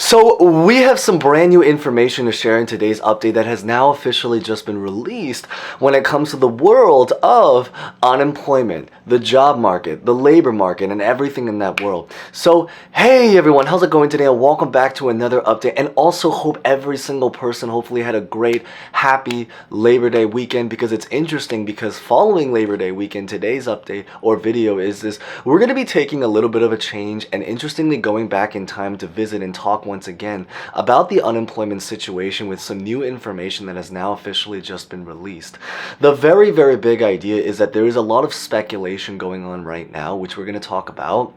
So we have some brand new information to share in today's update that has now officially just been released when it comes to the world of unemployment, the job market, the labor market, and everything in that world. So hey everyone, how's it going today? And welcome back to another update, and also hope every single person hopefully had a great, happy Labor Day weekend, because it's interesting because following Labor Day weekend, today's update or video is this: we're going to be taking a little bit of a change and interestingly going back in time to visit and talk once again about the unemployment situation with some new information that has now officially just been released. The very, very big idea is that there is a lot of speculation going on right now, which we're going to talk about,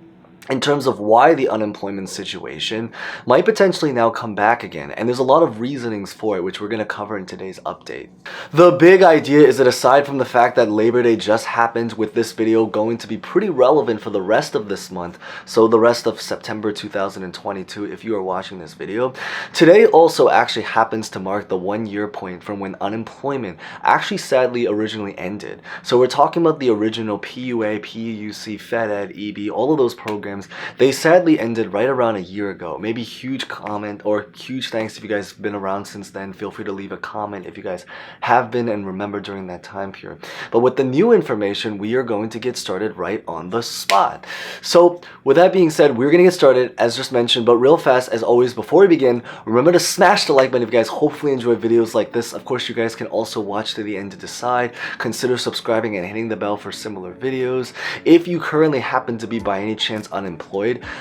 in terms of why the unemployment situation might potentially now come back again. And there's a lot of reasonings for it, which we're going to cover in today's update. The big idea is that aside from the fact that Labor Day just happened, with this video going to be pretty relevant for the rest of this month, so the rest of September 2022 if you are watching this video, today also actually happens to mark the 1 year point from when unemployment actually sadly originally ended. So we're talking about the original PUA, PUC, FedEd, EB, all of those programs. They sadly ended right around a year ago. Maybe huge comment or huge thanks if you guys have been around since then. Feel free to leave a comment if you guys have been and remember during that time period. But with the new information, we are going to get started right on the spot. So with that being said, we're going to get started as just mentioned, but real fast as always before we begin, remember to smash the like button if you guys hopefully enjoy videos like this. Of course, you guys can also watch to the end to decide. Consider subscribing and hitting the bell for similar videos. If you currently happen to be by any chance unemployed,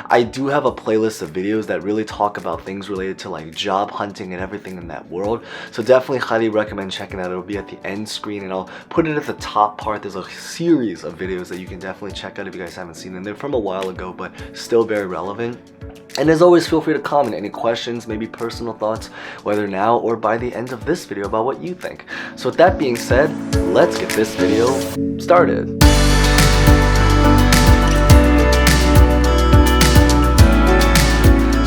I do have a playlist of videos that really talk about things related to like job hunting and everything in that world, so definitely highly recommend checking out. It'll be at the end screen and I'll put it at the top part. There's a series of videos that you can definitely check out if you guys haven't seen them. They're from a while ago but still very relevant. And as always, feel free to comment any questions, maybe personal thoughts, whether now or by the end of this video, about what you think. So with that being said, let's get this video started.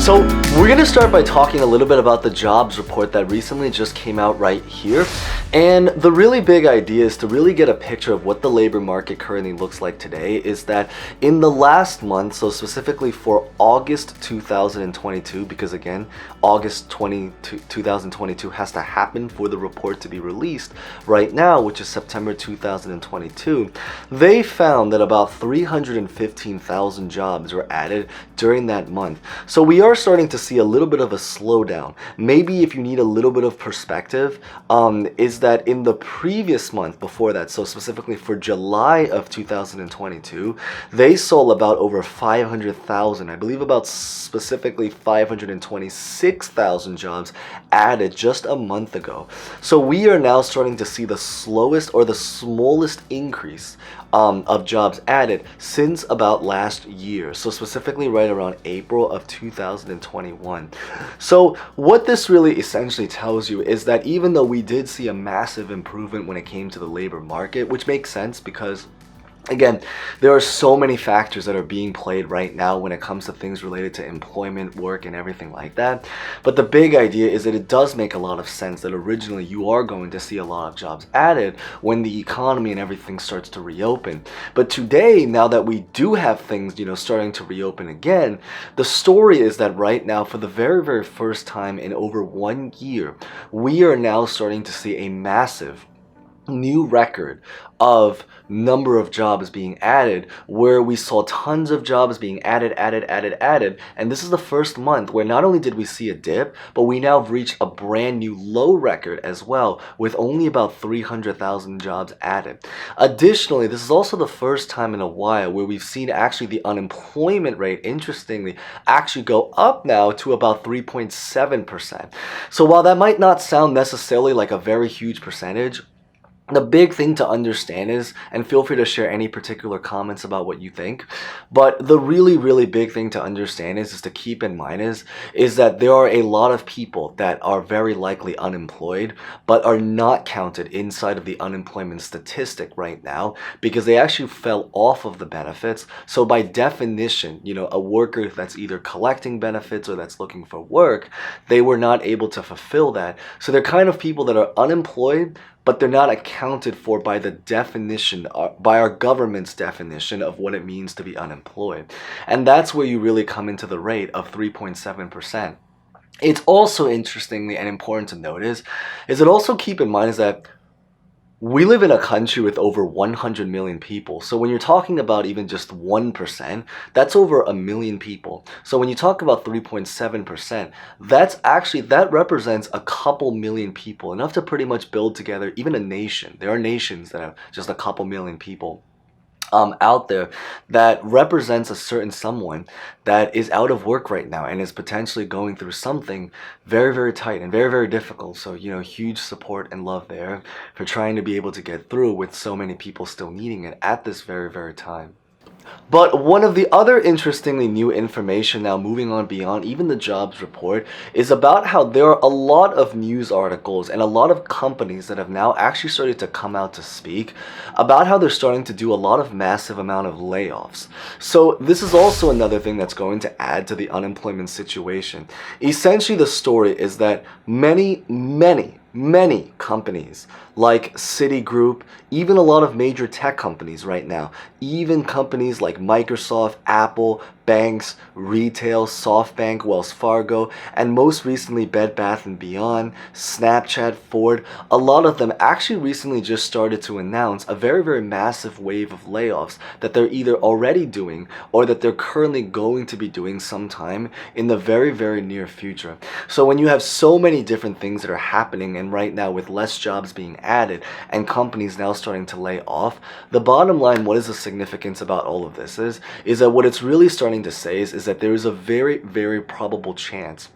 So we're going to start by talking a little bit about the jobs report that recently just came out right here. And the really big idea is to really get a picture of what the labor market currently looks like today. Is that in the last month, so specifically for August 2022, because again, August 2022 has to happen for the report to be released right now, which is September 2022, they found that about 315,000 jobs were added during that month. So we are starting to see a little bit of a slowdown. Maybe if you need a little bit of perspective, is that in the previous month before that, so specifically for July of 2022, they saw about over 500,000, I believe about specifically 526,000 jobs added just a month ago. So we are now starting to see the slowest or the smallest increase of jobs added since about last year, so specifically right around April of 2021. So what this really essentially tells you is that even though we did see a massive improvement when it came to the labor market, which makes sense because again, there are so many factors that are being played right now when it comes to things related to employment, work, and everything like that. But the big idea is that it does make a lot of sense that originally you are going to see a lot of jobs added when the economy and everything starts to reopen. But today, now that we do have things, starting to reopen again, the story is that right now, for the very, very first time in over 1 year, we are now starting to see a massive new record of number of jobs being added, where we saw tons of jobs being added, and this is the first month where not only did we see a dip, but we now have reached a brand new low record as well, with only about 300,000 jobs added. Additionally, this is also the first time in a while where we've seen actually the unemployment rate, interestingly, actually go up now to about 3.7%. So while that might not sound necessarily like a very huge percentage, the big thing to understand is, and feel free to share any particular comments about what you think, but the really, really big thing to understand is to keep in mind is that there are a lot of people that are very likely unemployed, but are not counted inside of the unemployment statistic right now because they actually fell off of the benefits. So by definition, a worker that's either collecting benefits or that's looking for work, they were not able to fulfill that. So they're kind of people that are unemployed, but they're not accounted for by the definition, by our government's definition of what it means to be unemployed. And that's where you really come into the rate of 3.7%. It's also interestingly and important to notice is it also keep in mind is that we live in a country with over 100 million people. So when you're talking about even just 1%, that's over a million people. So when you talk about 3.7%, that represents a couple million people, enough to pretty much build together even a nation. There are nations that have just a couple million people out there that represents a certain someone that is out of work right now and is potentially going through something very, very tight and very, very difficult. So, huge support and love there for trying to be able to get through with so many people still needing it at this very, very time. But one of the other interestingly new information now moving on beyond even the jobs report is about how there are a lot of news articles and a lot of companies that have now actually started to come out to speak about how they're starting to do a lot of massive amount of layoffs. So this is also another thing that's going to add to the unemployment situation. Essentially, the story is that many companies like Citigroup, even a lot of major tech companies right now, even companies like Microsoft, Apple, banks, retail, SoftBank, Wells Fargo, and most recently Bed Bath & Beyond, Snapchat, Ford, a lot of them actually recently just started to announce a very, very massive wave of layoffs that they're either already doing or that they're currently going to be doing sometime in the very, very near future. So when you have so many different things that are happening, and right now with less jobs being added and companies now starting to lay off, the bottom line, what is the significance about all of this is that what it's really starting to say is that there is a very, very probable chance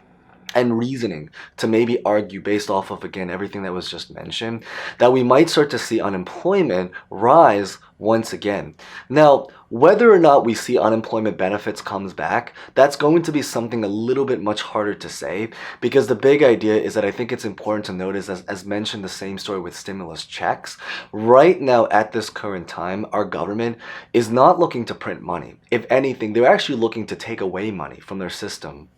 and reasoning to maybe argue based off of, again, everything that was just mentioned, that we might start to see unemployment rise once again. Now, whether or not we see unemployment benefits comes back, that's going to be something a little bit much harder to say, because the big idea is that I think it's important to notice, as mentioned, the same story with stimulus checks. Right now, at this current time, our government is not looking to print money. If anything, they're actually looking to take away money from their system.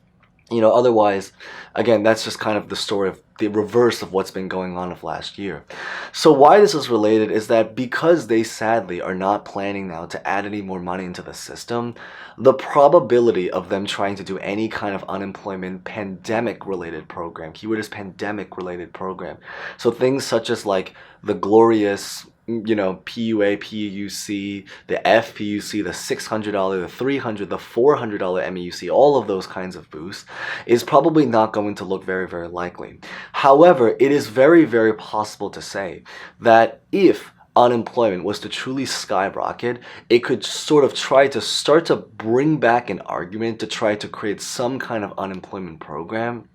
Otherwise, again, that's just kind of the story of the reverse of what's been going on of last year. So why this is related is that because they sadly are not planning now to add any more money into the system, the probability of them trying to do any kind of unemployment pandemic related program, keyword is pandemic related program. So things such as like the glorious PUA, PUC, the FPUC, the $600, the $300, the $400 MEUC, all of those kinds of boosts is probably not going to look very, very likely. However, it is very, very possible to say that if unemployment was to truly skyrocket, it could sort of try to start to bring back an argument to try to create some kind of unemployment program.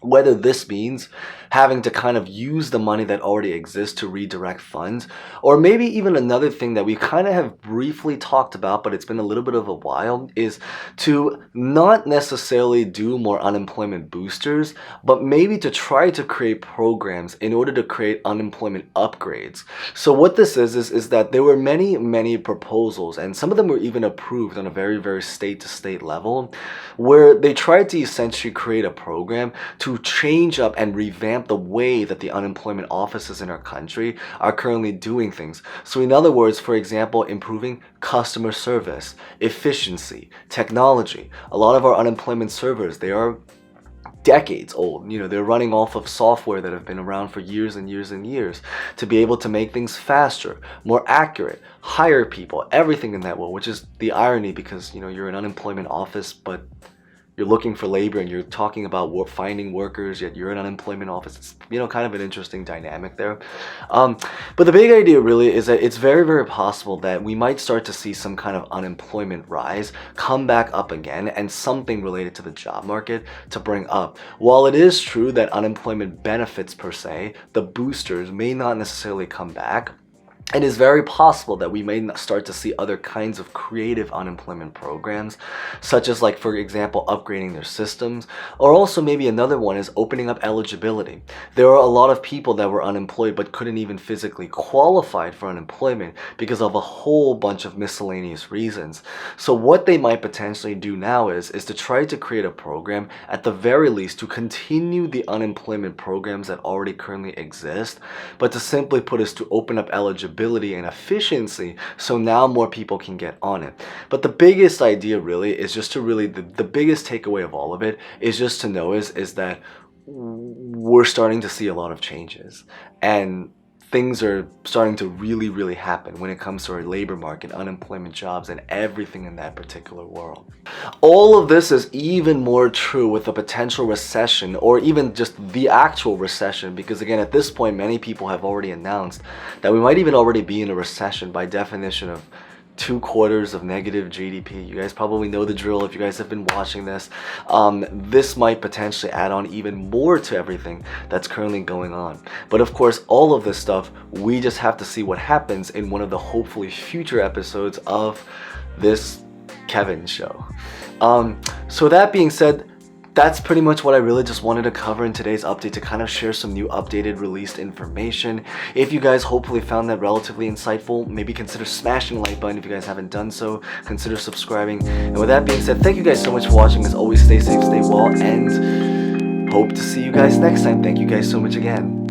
Whether this means having to kind of use the money that already exists to redirect funds, or maybe even another thing that we kind of have briefly talked about, but it's been a little bit of a while, is to not necessarily do more unemployment boosters, but maybe to try to create programs in order to create unemployment upgrades. So what this is that there were many proposals, and some of them were even approved on a very, very state-to-state level, where they tried to essentially create a program to change up and revamp the way that the unemployment offices in our country are currently doing things. So in other words, for example, improving customer service, efficiency, technology. A lot of our unemployment servers, they are decades old. They're running off of software that have been around for years and years and years to be able to make things faster, more accurate, hire people, everything in that world, which is the irony because, you're an unemployment office, but you're looking for labor and you're talking about finding workers, yet you're in an unemployment office. It's, kind of an interesting dynamic there. But the big idea really is that it's very, very possible that we might start to see some kind of unemployment rise, come back up again, and something related to the job market to bring up. While it is true that unemployment benefits per se, the boosters may not necessarily come back, it is very possible that we may start to see other kinds of creative unemployment programs, such as, like, for example, upgrading their systems, or also maybe another one is opening up eligibility. There are a lot of people that were unemployed but couldn't even physically qualify for unemployment because of a whole bunch of miscellaneous reasons. So what they might potentially do now is to try to create a program, at the very least, to continue the unemployment programs that already currently exist, but to simply put is to open up eligibility profitability and efficiency, so now more people can get on it. But the biggest idea really is just to really, the biggest takeaway of all of it is just to know is that we're starting to see a lot of changes, and things are starting to really happen when it comes to our labor market, unemployment, jobs, and everything in that particular world. All of this is even more true with a potential recession, or even just the actual recession, because again, at this point, many people have already announced that we might even already be in a recession by definition of 2 quarters of negative GDP. You guys probably know the drill if you guys have been watching this. This might potentially add on even more to everything that's currently going on. But of course, all of this stuff, we just have to see what happens in one of the hopefully future episodes of this Kevin show. So that being said, that's pretty much what I really just wanted to cover in today's update, to kind of share some new updated released information. If you guys hopefully found that relatively insightful, maybe consider smashing the like button. If you guys haven't done so, consider subscribing. And with that being said, thank you guys so much for watching. As always, stay safe, stay well, and hope to see you guys next time. Thank you guys so much again.